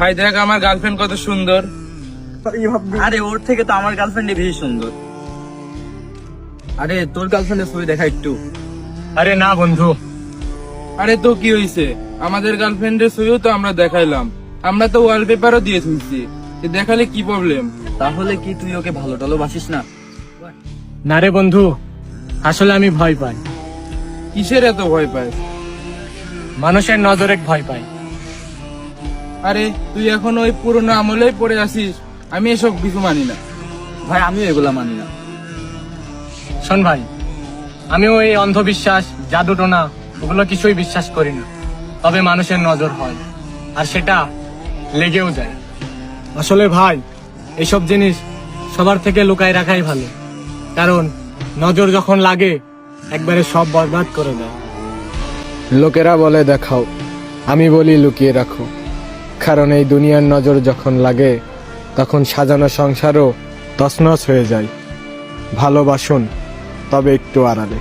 ভাই দেখ আমার গার্লফ্রেন্ড কত সুন্দর। আরে ওর থেকে তো আমার গার্লফ্রেন্ডই বেশি সুন্দর। আরে তোর গার্লফ্রেন্ডের ছবি দেখা একটু। আরে না বন্ধু, আরে তো কি হয়েছে, আমাদের গার্লফ্রেন্ডের ছবিও তো আমরা দেখাইলাম, আমরা তো ওয়ালপেপারও দিয়ে শুনছি, দেখালে কি প্রবলেম? তাহলে কি তুই ওকে ভালো ভালোবাসিস না? না রে বন্ধু, আসলে আমি ভয় পাই। কিসের এত ভয় পায়? মানুষের নজরে ভয় পাই। আরে তুই এখন ওই পুরোনো আমলেই পড়ে আছিস, আমি এসব কিছু মানি না। ভাই আমিও এগুলা মানি না। শোন ভাই, আমি ওই অন্ধবিশ্বাস জাদু টোনা ওগুলো কিছুই বিশ্বাস করি না, তবে মানুষের নজর হয়, আর সেটা লেগেও যায়। আসলে ভাই এইসব জিনিস সবার থেকে লুকায় রাখাই ভালো, কারণ নজর যখন লাগে একবারে সব বরবাদ করে দেয়। লোকেরা বলে দেখাও, আমি বলি লুকিয়ে রাখো, কারণ এই দুনিয়ার নজর যখন লাগে তখন সাজানো সংসারও তছনছ হয়ে যায়। ভালোবাসুন, তবে একটু আড়ালে।